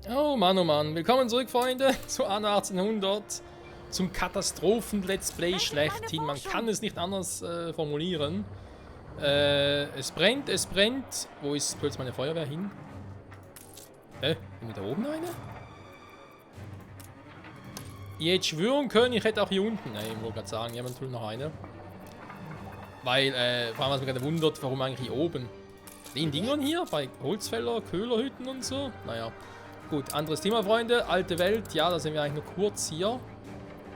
Oh Mann, willkommen zurück, Freunde, zu Anno 1800, zum Katastrophen-Let's Play schlechthin. Man kann es nicht anders formulieren. Es brennt. Wo ist plötzlich meine Feuerwehr hin? Bin ich da oben eine? Ich hätte schwören können, ich hätte auch hier unten. Nein, ich wollte gerade sagen, ja, man tut noch eine. Weil, vor allem, was mich gerade wundert, warum eigentlich hier oben? Den Dingern hier, bei Holzfäller, Köhlerhütten und so. Naja. Gut, anderes Thema, Freunde. Alte Welt. Ja, da sind wir eigentlich nur kurz hier.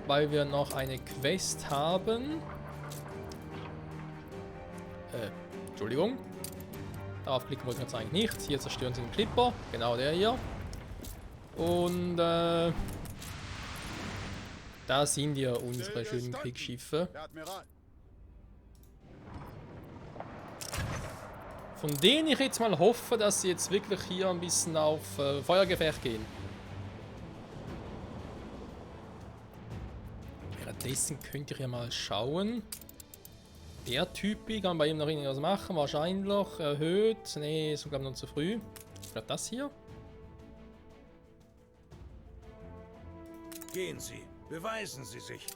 Weil wir noch eine Quest haben. Entschuldigung. Darauf klicken wollten wir jetzt eigentlich nicht. Hier zerstören sie den Clipper. Genau der hier. Und, da sind ja unsere schönen Kriegsschiffe. Von denen ich jetzt mal hoffe, dass sie jetzt wirklich hier ein bisschen auf Feuergefecht gehen. Währenddessen könnt ihr ja mal schauen. Der Typ, kann bei ihm noch irgendwas machen? Wahrscheinlich erhöht. Ne, ist glaube ich noch zu früh. Vielleicht das hier? Gehen Sie, beweisen Sie sich.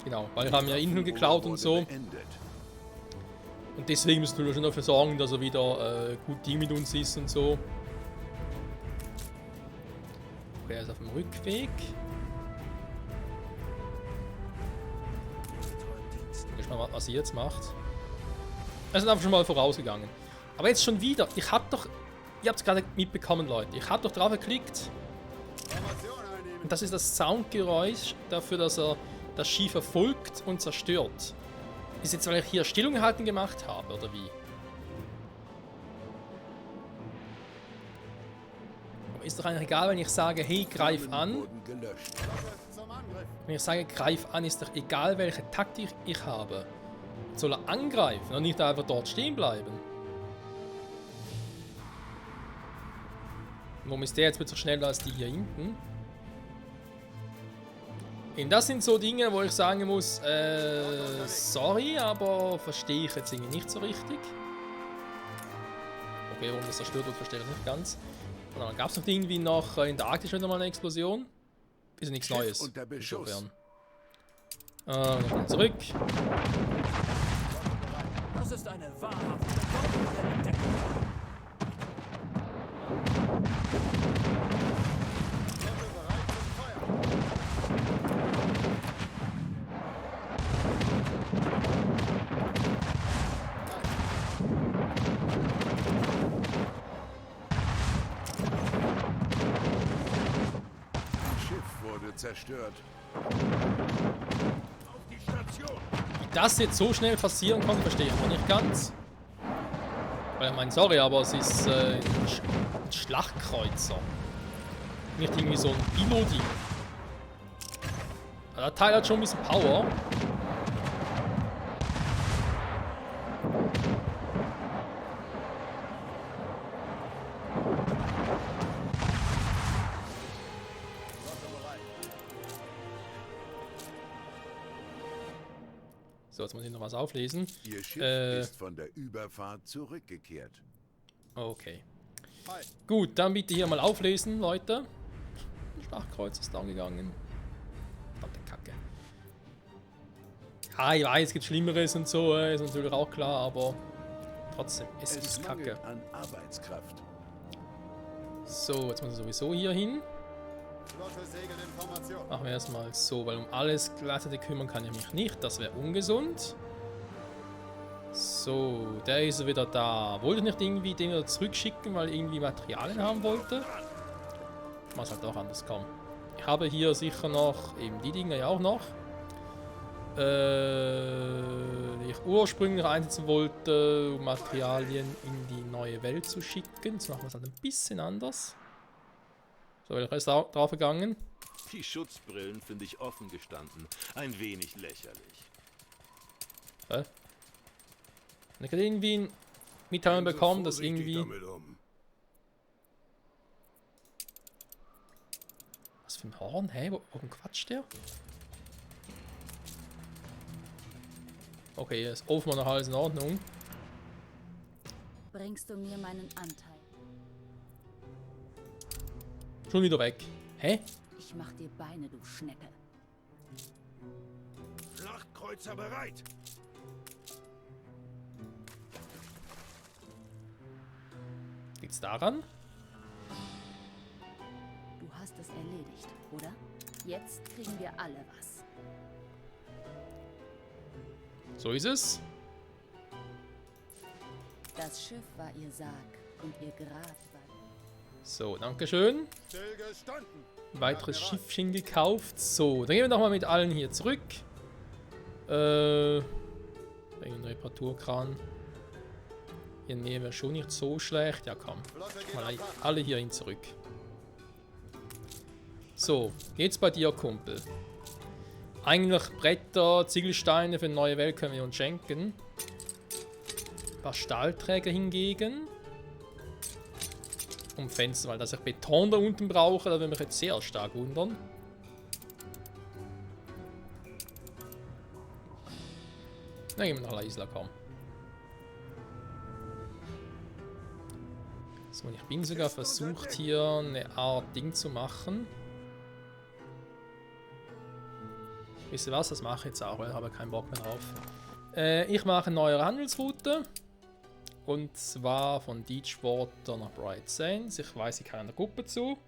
Genau, weil wir haben ja Inhalt geklaut und so. Und deswegen müssen wir schon dafür sorgen, dass er wieder gut Team mit uns ist und so. Okay, er ist auf dem Rückweg. Ich mal, was er jetzt macht. Er ist einfach schon mal vorausgegangen. Aber jetzt schon wieder. Ich hab doch. Ihr habt es gerade mitbekommen, Leute. Ich hab doch drauf geklickt. Und das ist das Soundgeräusch dafür, dass er das Ski verfolgt und zerstört. Ist jetzt, weil ich hier Stellung halten gemacht habe, oder wie? Aber ist doch eigentlich egal, wenn ich sage, hey, greif an. Wenn ich sage, greif an, ist doch egal, welche Taktik ich habe. Soll er angreifen und nicht einfach dort stehen bleiben? Warum ist der jetzt plötzlich schneller als die hier hinten? Und das sind so Dinge, wo ich sagen muss, sorry, aber verstehe ich jetzt irgendwie nicht so richtig. Okay, warum das zerstört wird, verstehe ich nicht ganz. Und dann gab es noch irgendwie noch in der Arktis schon mal eine Explosion. Ist ja nichts Neues. Unter Beschuss. Nochmal zurück. Das ist eine wahrhafte Entdeckung. Zerstört. Auf die Station. Wie das jetzt so schnell passieren konnte, verstehe ich auch nicht ganz. Weil ich meine, sorry, aber es ist ein Schlachtkreuzer. Nicht irgendwie so ein Piloti. Der Teil hat schon ein bisschen Power. So, jetzt muss ich noch was auflesen. Ihr Schiff ist von der Überfahrt zurückgekehrt. Okay. Gut, dann bitte hier mal auflesen, Leute. Schlachtkreuz ist down gegangen. Verdammte Kacke. Ja, ich weiß, es gibt Schlimmeres und so, ist natürlich auch klar, aber trotzdem, es ist Kacke. An Arbeitskraft. So, jetzt muss ich sowieso hier hin. Machen wir erstmal so, weil um alles Gleichzeitig kümmern kann ich mich nicht. Das wäre ungesund. So, der ist wieder da. Wollte ich nicht irgendwie den wieder zurückschicken, weil ich irgendwie Materialien haben wollte? Ich mach's halt auch anders, komm. Ich habe hier sicher noch, eben die Dinger ja auch noch. Die ich ursprünglich einsetzen wollte, um Materialien in die neue Welt zu schicken. Jetzt machen wir es halt ein bisschen anders. So, welcher ist drauf gegangen? Die Schutzbrillen finde ich offen gestanden ein wenig lächerlich. Ich habe irgendwie ein Mitteilung bekommen, dass irgendwie... Was für ein Horn? Hä? Warum quatscht der? Okay, ist offenbar noch alles in Ordnung. Bringst du mir meinen Anteil? Schon wieder weg. Hä? Ich mach dir Beine, du Schnecke. Schlachtkreuzer bereit. Liegt's daran? Du hast es erledigt, oder? Jetzt kriegen wir alle was. So ist es. Das Schiff war ihr Sarg und ihr Grab war... So, dankeschön. Stillgestanden. Weiteres Schiffchen gekauft. So, dann gehen wir nochmal mit allen hier zurück. Einen Reparaturkran. Hier näher wäre schon nicht so schlecht. Ja, komm. Mal alle hierhin zurück. So, geht's bei dir, Kumpel? Eigentlich Bretter, Ziegelsteine für eine neue Welt können wir uns schenken. Ein paar Stahlträger hingegen. Und Fenster, weil dass ich Beton da unten brauche, da würde mich jetzt sehr stark wundern. Dann gehen wir nach La Isla, komm. So, und ich bin sogar versucht, hier eine Art Ding zu machen. Wisst ihr was? Das mache ich jetzt auch, weil ich habe keinen Bock mehr drauf. Ich mache eine neue Handelsroute. Und zwar von Deepwater nach Bright Sands. Ich weiß, ich kann einer Gruppe zu.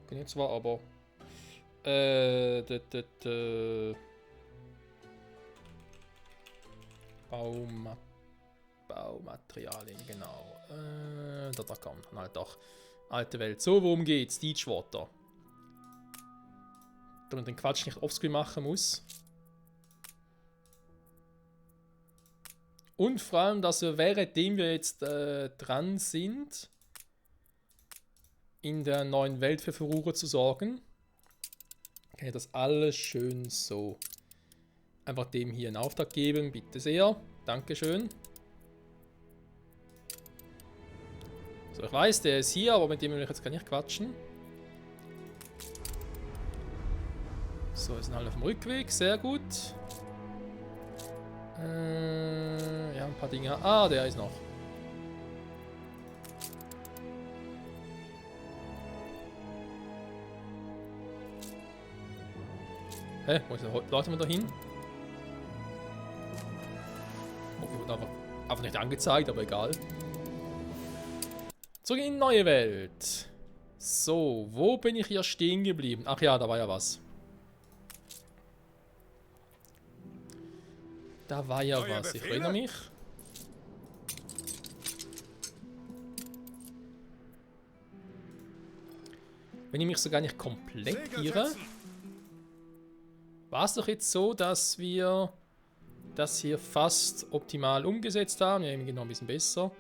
Bin ich zwar, aber. Baumaterialien, genau. Da kommt dann halt doch. Alte Welt. So, worum geht's? Deepwater. Damit man den Quatsch nicht offscreen machen muss. Und vor allem, dass wir, währenddem wir jetzt dran sind, in der neuen Welt für Furore zu sorgen, kann ich das alles schön so einfach dem hier in Auftrag geben. Bitte sehr. Dankeschön. So, ich weiß, der ist hier, aber mit dem will ich jetzt gar nicht quatschen. So, wir sind alle auf dem Rückweg. Sehr gut. Ja, ein paar Dinge. Ah, der ist noch. Hä? Wo ist der? Läuft man da hin? Okay, wurde einfach nicht angezeigt, aber egal. Zurück in die neue Welt. So, wo bin ich hier stehen geblieben? Ach ja, da war ja was. Da war ja was, ich erinnere mich. Wenn ich mich sogar nicht komplett irre, war es doch jetzt so, dass wir das hier fast optimal umgesetzt haben. Ja, eben noch ein bisschen besser.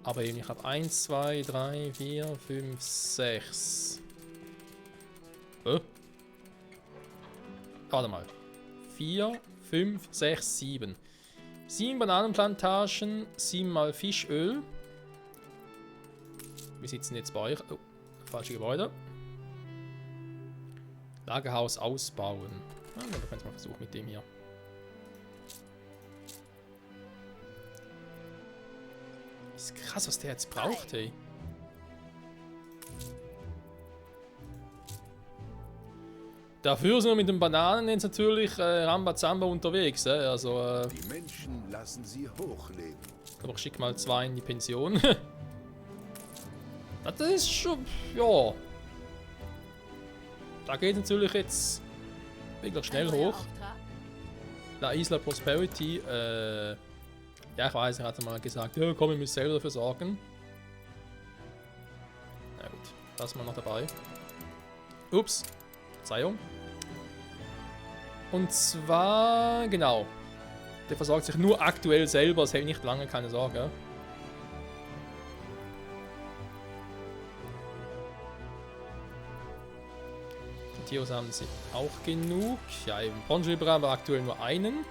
Aber eben, ich habe 1, 2, 3, 4, 5, 6. Warte mal. 4, 5, 6, 7. 7 Bananenplantagen, 7 mal Fischöl. Wir sitzen jetzt bei euch. Oh, falsche Gebäude. Lagerhaus ausbauen. Ah, wir können es mal versuchen mit dem hier. Ist krass, was der jetzt braucht, hey. Dafür sind wir mit den Bananen jetzt natürlich Rambazamba unterwegs. Also, Die Menschen lassen sie hochleben. aber ich schick mal 2 in die Pension. Das ist schon, ja. Da geht natürlich jetzt wirklich schnell hoch. La Isla Prosperity. Ja, ich weiß, er hatte mal gesagt, ja komm, wir müssen selber dafür sorgen. Na gut, lassen wir noch dabei. Ups, Verzeihung. Und zwar, genau. Der versorgt sich nur aktuell selber, es hält nicht lange, keine Sorge. Die Tiere haben sie auch genug. Ja, eben, Ponjibra haben wir aktuell nur einen.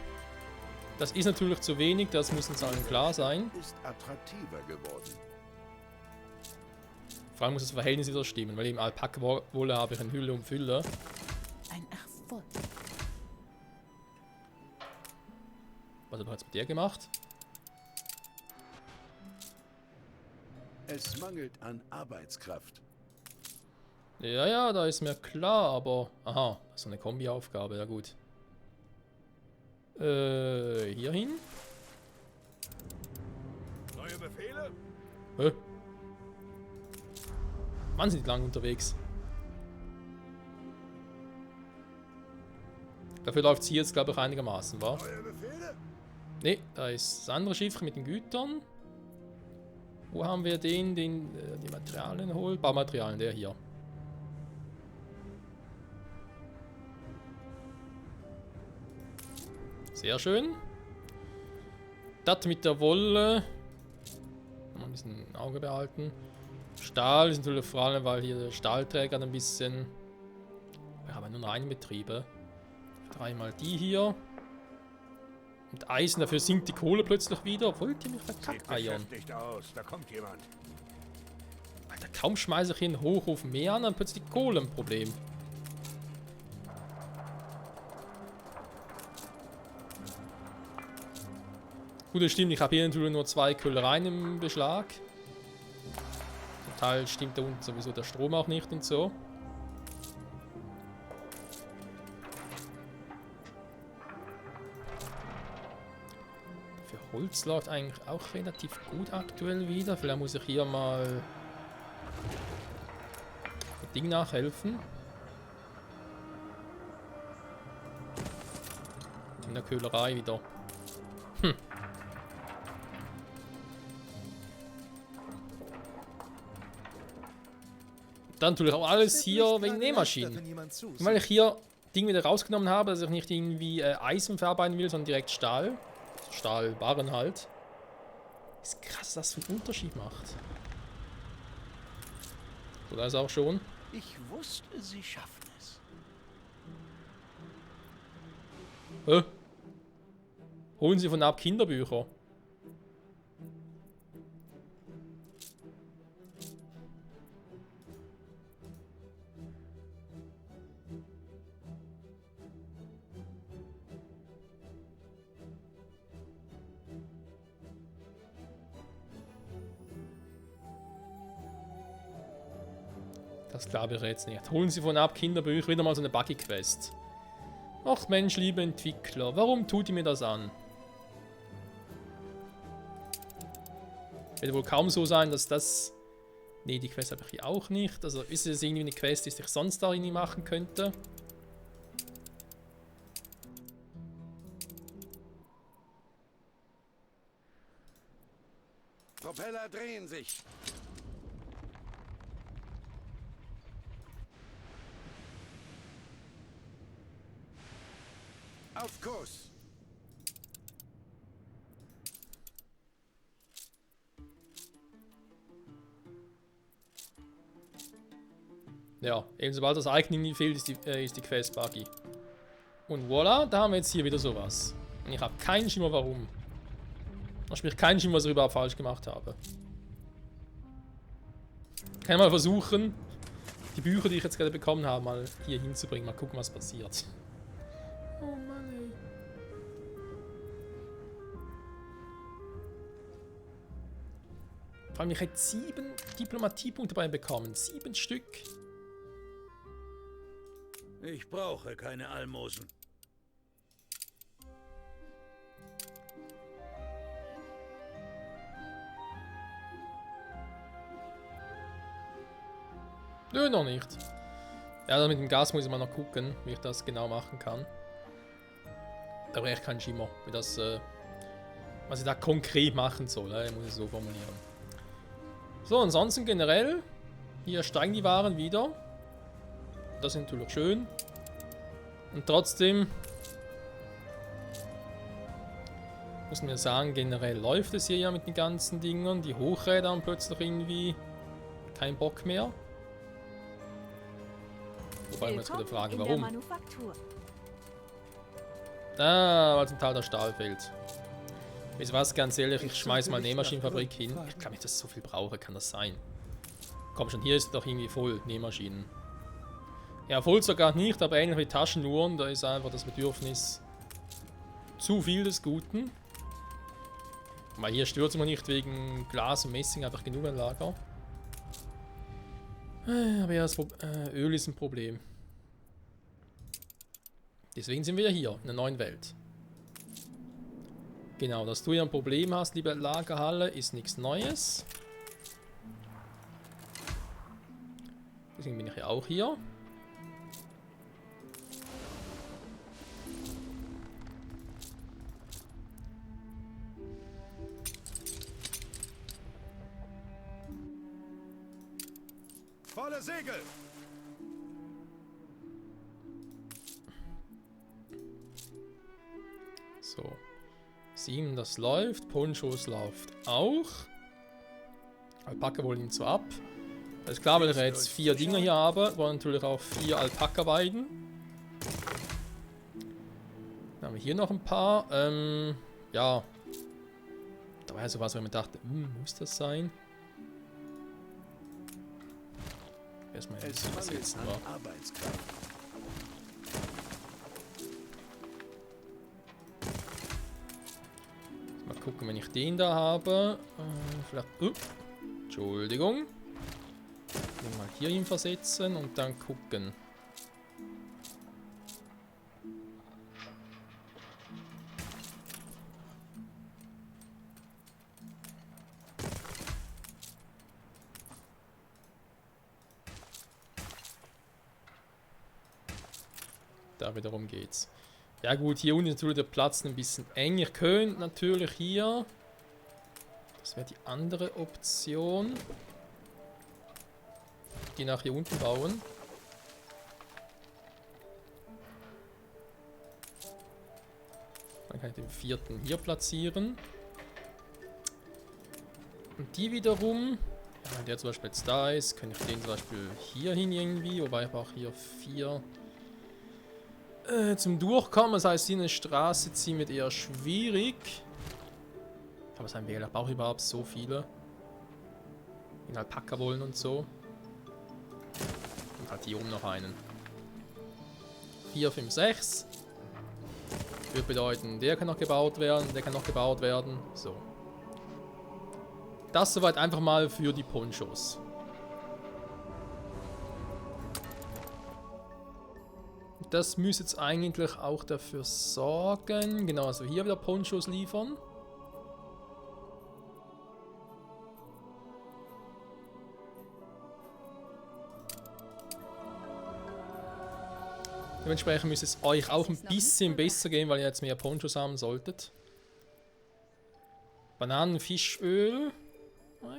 Das ist natürlich zu wenig, das muss uns allen klar sein. Ist attraktiver geworden. Vor allem muss das Verhältnis wieder stimmen, weil eben Alpaka-Wolle habe ich in Hülle um Fülle. Ein Erfolg. Was hat er jetzt mit der gemacht? Es mangelt an Arbeitskraft. Ja, ja, da ist mir klar, aber... Aha, das ist so eine Kombi-Aufgabe, ja gut. Hier hin? Neue Befehle? Hä? Wahnsinnig lang unterwegs. Dafür läuft es hier jetzt, glaube ich, einigermaßen, wa? Neue Befehle? Ne, da ist das andere Schiff mit den Gütern. Wo haben wir den die Materialien holt? Baumaterialien, der hier. Sehr schön. Das mit der Wolle. Mal ein bisschen im Auge behalten. Stahl ist natürlich vor allem, weil hier der Stahlträger ein bisschen... Wir haben nur einen Betriebe. Dreimal die hier. Und Eisen, dafür sinkt die Kohle plötzlich wieder. Wollt ihr mich verkackeiern? Sieht beschäftigt aus, da kommt jemand. Alter, kaum schmeiße ich ihn hoch auf Meer an, dann plötzlich die Kohle ein Problem. Gut, das stimmt, ich habe hier natürlich nur 2 Köhlereien im Beschlag. Zum Teil stimmt da unten sowieso der Strom auch nicht und so. Für Holz läuft eigentlich auch relativ gut aktuell wieder. Vielleicht muss ich hier mal das Ding nachhelfen. In der Köhlerei wieder. Dann natürlich auch alles hier wegen Nähmaschinen. Weil ich hier Ding wieder rausgenommen habe, dass ich nicht irgendwie Eisen verarbeiten will, sondern direkt Stahl. Stahlbarren halt. Ist krass, was das für einen Unterschied macht. So, da ist auch schon. Ich wusste, Sie schaffen es. Hä? Holen Sie von ab Kinderbücher. Das glaube ich jetzt nicht. Holen Sie von ab Kinderbücher, wieder mal so eine Buggy-Quest. Ach Mensch, liebe Entwickler, warum tut ihr mir das an? Wird wohl kaum so sein, dass das... Ne, die Quest habe ich hier auch nicht. Also ist es irgendwie eine Quest, die ich sonst da irgendwie machen könnte? Propeller drehen sich. Auf Kurs. Ja, eben sobald das Icon irgendwie fehlt, ist die Quest buggy. Und voilà, da haben wir jetzt hier wieder sowas. Und ich habe keinen Schimmer warum. Ich habe keinen Schimmer, was ich überhaupt falsch gemacht habe. Kann ich mal versuchen, die Bücher, die ich jetzt gerade bekommen habe, mal hier hinzubringen. Mal gucken, was passiert. Oh Mann, ey. Vor allem, ich hätte 7 Diplomatiepunkte bei ihm bekommen. 7 Stück. Ich brauche keine Almosen. Nö, noch nicht. Ja, dann mit dem Gas muss ich mal noch gucken, wie ich das genau machen kann. Da habe ich echt keinen Schimmer, wie das, was ich da konkret machen soll, muss ich so formulieren. So, ansonsten generell, hier steigen die Waren wieder. Das ist natürlich schön. Und trotzdem muss man ja sagen, generell läuft es hier ja mit den ganzen Dingern. Die Hochräder haben plötzlich irgendwie keinen Bock mehr. Wobei wir jetzt wieder fragen, warum. Ah, weil zum Teil der Stahl fehlt. Wisst ihr was, ganz ehrlich, ich schmeiß mal eine Nähmaschinenfabrik hin. Ich glaube nicht, dass ich so viel brauche, kann das sein? Komm schon, hier ist doch irgendwie voll Nähmaschinen. Ja, voll sogar nicht, aber ähnlich wie Taschenuhren, da ist einfach das Bedürfnis zu viel des Guten. Weil hier stürzt man nicht wegen Glas und Messing einfach genug ein Lager. Aber ja, Öl ist ein Problem. Deswegen sind wir ja hier, in der neuen Welt. Genau, dass du ja ein Problem hast, liebe Lagerhalle, ist nichts Neues. Deswegen bin ich ja auch hier. Volle Segel! So. 7, das läuft. Ponchos läuft auch. Alpaka holen ihn so ab. Alles klar, weil ich jetzt 4 Dinger hier habe. Wollen natürlich auch 4 Alpaka-Weiden. Dann haben wir hier noch ein paar. Ja. Da war ja sowas, wo ich mir dachte, muss das sein? Erstmal Es was mangelt jetzt an nur. Arbeitskraft. Mal gucken, wenn ich den da habe. Vielleicht. Entschuldigung. Den mal hier hin versetzen und dann gucken. Da wiederum geht's. Ja gut, hier unten ist natürlich der Platz ein bisschen eng. Ihr könnt natürlich hier... Das wäre die andere Option. Die nach hier unten bauen. Dann kann ich den 4. hier platzieren. Und die wiederum... Ja, wenn der zum Beispiel jetzt da ist, kann ich den zum Beispiel hier hin irgendwie. Wobei ich auch hier 4... zum Durchkommen, das heißt, hier eine Straße ziehen wird eher schwierig. Aber sein Wähler braucht überhaupt so viele. In Alpaka wollen und so. Und halt hier oben noch einen. 4, 5, 6. Würde bedeuten, der kann noch gebaut werden, der kann noch gebaut werden. So. Das soweit einfach mal für die Ponchos. Das müsste jetzt eigentlich auch dafür sorgen. Genau, also hier wieder Ponchos liefern. Dementsprechend müsste es euch auch ein bisschen besser gehen, weil ihr jetzt mehr Ponchos haben solltet. Bananen, Fischöl.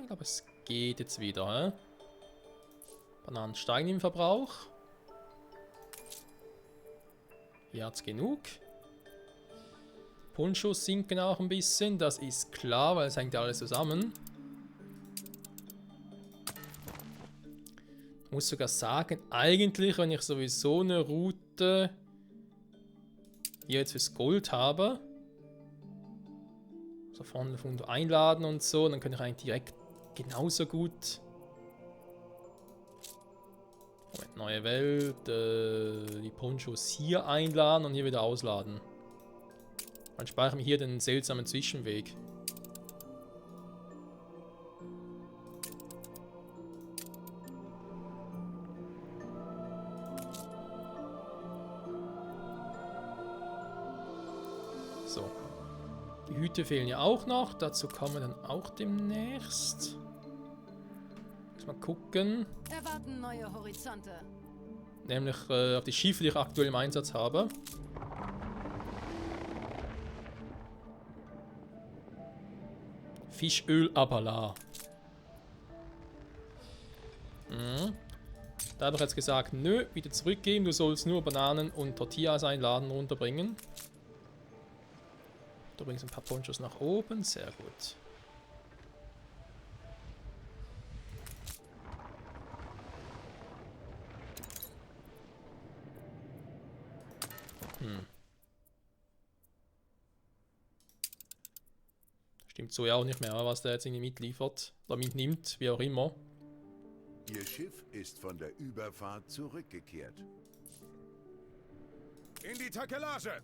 Ich glaube, es geht jetzt wieder. He? Bananen steigen im Verbrauch. Hier hat es genug. Ponchos sinken auch ein bisschen, das ist klar, weil es hängt ja alles zusammen. Ich muss sogar sagen, eigentlich, wenn ich sowieso eine Route hier jetzt fürs Gold habe, so von einladen und so, dann könnte ich eigentlich direkt genauso gut... Moment, neue Welt, die Ponchos hier einladen und hier wieder ausladen. Dann speichern wir hier den seltsamen Zwischenweg. So. Die Hüte fehlen ja auch noch, dazu kommen wir dann auch demnächst. Mal gucken. Erwarten neue Horizonte. Nämlich auf die Schiffe, die ich aktuell im Einsatz habe. Fischöl Abala. Da habe ich jetzt gesagt, nö, wieder zurückgeben. Du sollst nur Bananen und Tortillas einladen, runterbringen. Du bringst ein paar Ponchos nach oben. Sehr gut. Stimmt so ja auch nicht mehr, was der jetzt irgendwie mitliefert. Oder mitnimmt, wie auch immer. Ihr Schiff ist von der Überfahrt zurückgekehrt. In die Takelage!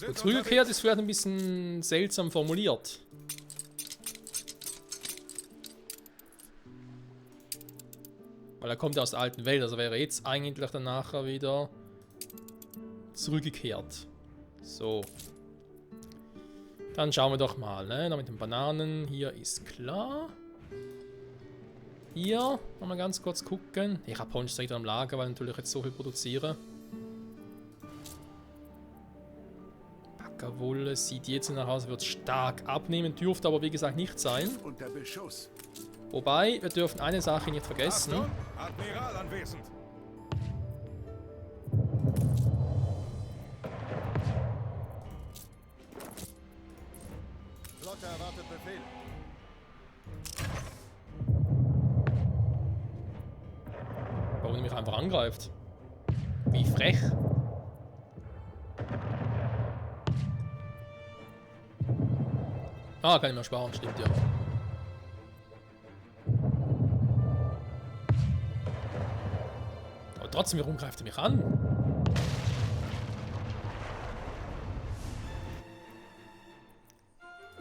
Gut, zurückgekehrt ist vielleicht ein bisschen seltsam formuliert. Weil er kommt ja aus der alten Welt, also wäre jetzt eigentlich dann nachher wieder zurückgekehrt. So. Dann schauen wir doch mal, ne? Da mit den Bananen. Hier ist klar. Hier, mal ganz kurz gucken. Ich habe Honigsäure direkt am Lager, weil ich natürlich jetzt so viel produziere. Backerwolle sieht jetzt nach Hause, wird stark abnehmen, dürfte aber wie gesagt nicht sein. Unter Beschuss. Wobei, wir dürfen eine Sache nicht vergessen. Achtung, Admiral anwesend. Flotte erwartet Befehl. Warum er mich einfach angreift. Wie frech. Ah, kann ich mal sparen, stimmt ja. Aber trotzdem, warum greift er mich an?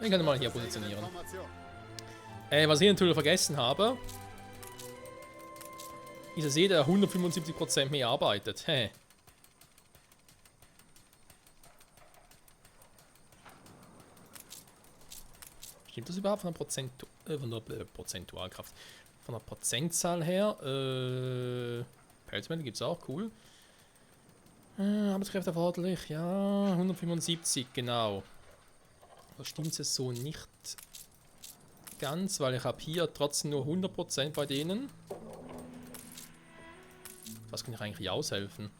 Ich kann ihn mal hier positionieren. Was ich natürlich vergessen habe, ist, dass jeder 175% mehr arbeitet. Hä? Stimmt das überhaupt von der Prozentualkraft? Von der Prozentzahl her? Pelzmäntel gibt es auch, cool. Arbeitskräfte erforderlich, ja, 175, genau. Da stimmt es so nicht ganz, weil ich habe hier trotzdem nur 100% bei denen. Was kann ich eigentlich aushelfen?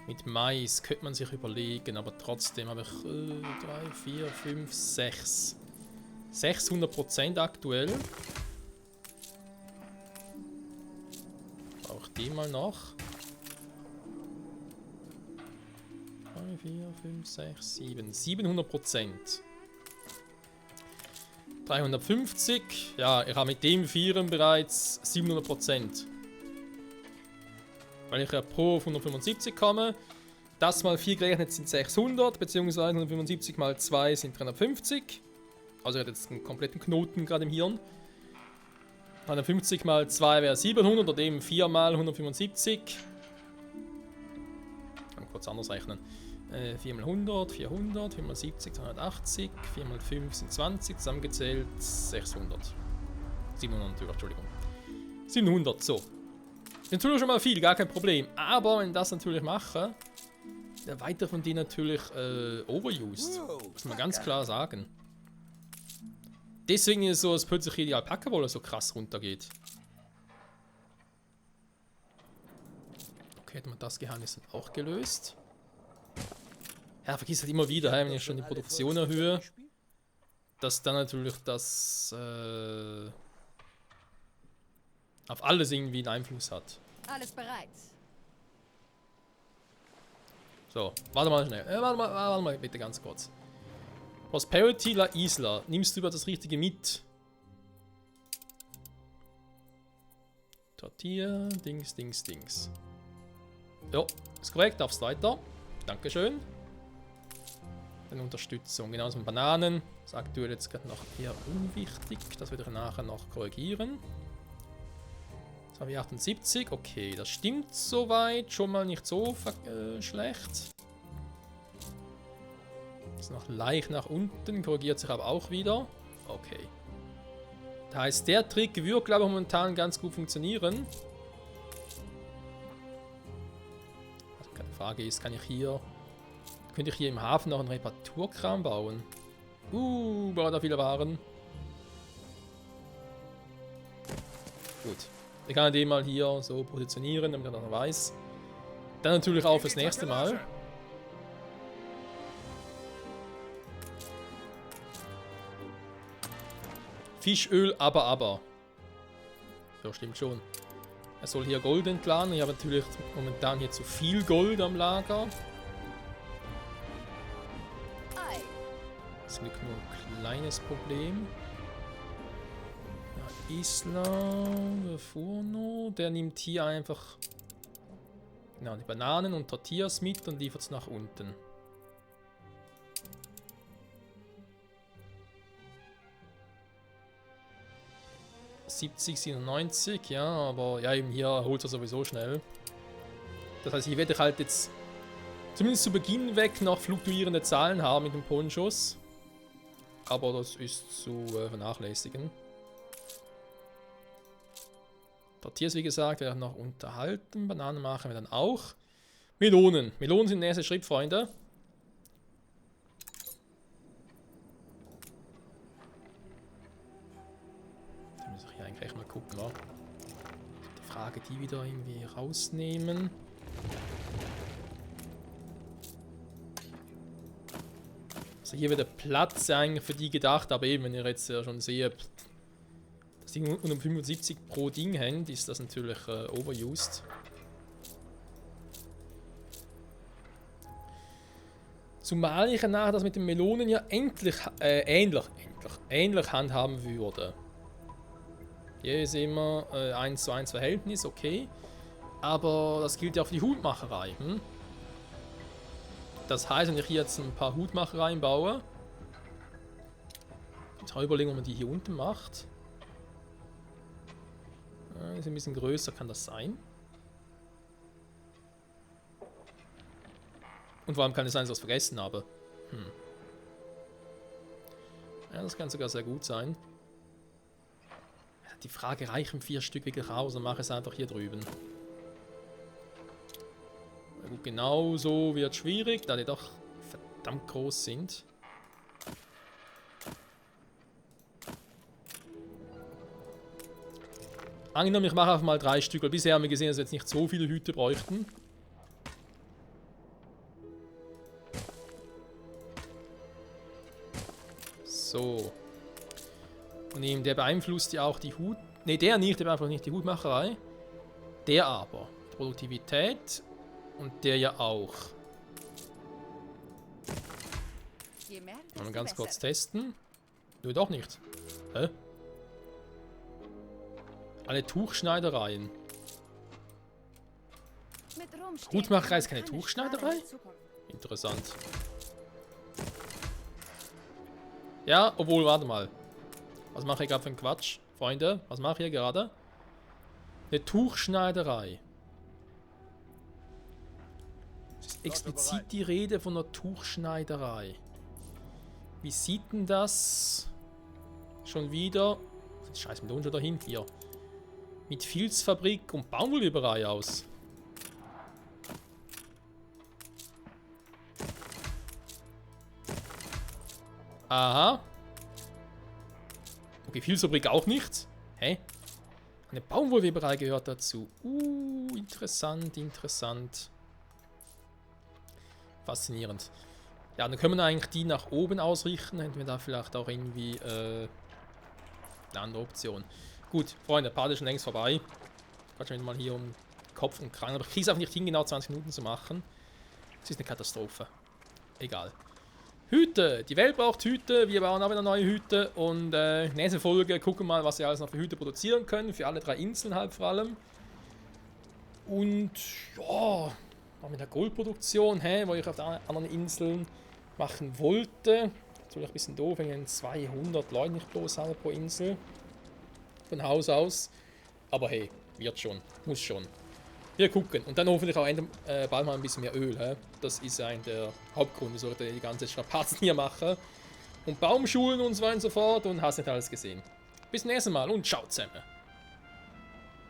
Mit Mais könnte man sich überlegen, aber trotzdem habe ich 3, 4, 5, 6. 600% aktuell. Auch die mal noch. 3, 4, 5, 6, 7. 700%. 350. Ja, ich habe mit dem Vieren bereits 700%. Weil ich ja pro auf 175 komme. Das mal 4 gerechnet sind 600, beziehungsweise 175 mal 2 sind 350. Also ich hatte jetzt einen kompletten Knoten gerade im Hirn. 150 mal 2 wäre 700 oder eben 4 mal 175. Kann kurz anders rechnen. 4 mal 100, 400, 4 mal 70, 280, 4 mal 5 sind 20, zusammengezählt 600. 700 natürlich, Entschuldigung. 700, so. Natürlich schon mal viel, gar kein Problem. Aber wenn ich das natürlich mache, der weiter von denen natürlich overused. Muss man ganz klar sagen. Deswegen ist es so, dass plötzlich die Alpaka-Wolle so krass runtergeht. Okay, hätten wir das Geheimnis dann auch gelöst. Ja, vergiss halt immer wieder, wenn ich schon die Produktion erhöhe, dass dann natürlich das auf alles irgendwie einen Einfluss hat. Alles bereit. So, warte mal schnell. Warte mal bitte ganz kurz. Prosperity La Isla. Nimmst du über das Richtige mit? Tortilla, Dings, Dings, Dings. Ja, ist korrekt, darfst weiter. Dankeschön. Dann Unterstützung, genauso mit Bananen. Das aktuell jetzt gerade noch eher unwichtig. Das werde ich nachher noch korrigieren. Jetzt habe ich 78. Okay, das stimmt soweit. Schon mal nicht so schlecht. Ist noch leicht nach unten. Korrigiert sich aber auch wieder. Okay. Das heißt, der Trick wird, glaube ich, momentan ganz gut funktionieren. Also keine Frage ist, kann ich hier... Könnte ich hier im Hafen noch einen Reparaturkram bauen? Bauen da viele Waren. Gut. Ich kann den mal hier so positionieren, damit er noch weiß. Dann natürlich auch fürs nächste Mal. Fischöl, aber. Ja, stimmt schon. Er soll hier Gold entladen. Ich habe natürlich momentan hier zu viel Gold am Lager. Zum Glück nur ein kleines Problem. Ja, Island, der Furno, der nimmt hier einfach genau, die Bananen und Tortillas mit und liefert es nach unten. $70, 97, ja, aber ja, eben hier holt er sowieso schnell. Das heißt, ich werde halt jetzt zumindest zu Beginn weg noch fluktuierende Zahlen haben mit den Ponchos. Aber das ist zu vernachlässigen. Tortillas, wie gesagt, werden noch unterhalten. Bananen machen wir dann auch. Melonen. Melonen sind der nächste Schritt, Freunde. Da muss ich hier eigentlich mal gucken, wa? Die Frage, die wieder irgendwie rausnehmen. Also hier wird der Platz eigentlich für die gedacht, aber eben, wenn ihr jetzt schon seht, das Ding unter 75 pro Ding hängt, ist das natürlich overused. Zumal ich nachher das mit den Melonen ja ähnlich handhaben würde. Hier ist immer 1:1 Verhältnis, okay. Aber das gilt ja auch für die Hutmacherei. Hm? Das heißt, wenn ich hier jetzt ein paar Hutmachereien baue, jetzt mal überlegen, ob man die hier unten macht. Ist ein bisschen größer, kann das sein? Und vor allem kann es sein, dass ich was vergessen habe. Ja, das kann sogar sehr gut sein. Die Frage, reichen 4 Stück wirklich raus und mache es einfach hier drüben. Na gut, genau so wird schwierig, da die doch verdammt groß sind. Angenommen, ich mache einfach mal 3 Stück, weil bisher haben wir gesehen, dass wir jetzt nicht so viele Hüte bräuchten. So. Und eben der beeinflusst ja auch die Hut... Ne, der nicht, der beeinflusst nicht die Hutmacherei. Der aber. Die Produktivität. Und der ja auch. Mal ganz kurz testen. Nö, doch nicht. Hä? Alle Tuchschneidereien. Hutmacherei ist keine Tuchschneiderei? Interessant. Ja, obwohl, warte mal. Was mache ich gerade für einen Quatsch? Freunde, was mache ich hier gerade? Eine Tuchschneiderei. Es ist explizit die Rede von einer Tuchschneiderei. Wie sieht denn das schon wieder? Scheiß Melonen schon dahin, hier. Mit Filzfabrik und Baumwollweberei aus. Aha. Okay, Filzfabrik auch nicht. Hä? Eine Baumwollweberei gehört dazu. Interessant, interessant. Faszinierend. Ja, dann können wir eigentlich die nach oben ausrichten. Hätten wir da vielleicht auch irgendwie eine andere Option. Gut, Freunde, Part ist schon längst vorbei. Ich quatsche mal hier um Kopf und Kragen. Aber ich kriege es einfach nicht hin, genau 20 Minuten zu machen. Das ist eine Katastrophe. Egal. Hüte. Die Welt braucht Hüte. Wir bauen auch wieder neue Hüte. Und nächste Folge gucken wir mal, was wir alles noch für Hüte produzieren können. Für alle 3 Inseln halt vor allem. Und ja, auch mit der Goldproduktion, wo ich auf den anderen Inseln machen wollte. Natürlich ein bisschen doof, wenn ich 200 Leute nicht bloß habe pro Insel. Von Haus aus. Aber hey, wird schon. Muss schon. Wir gucken. Und dann hoffentlich auch bald mal ein bisschen mehr Öl. Das ist eigentlich der Hauptgrund, wieso ich die ganze Strapazen hier mache. Und Baumschulen und so weiter und so fort. Und hast nicht alles gesehen. Bis zum nächsten Mal und ciao zusammen.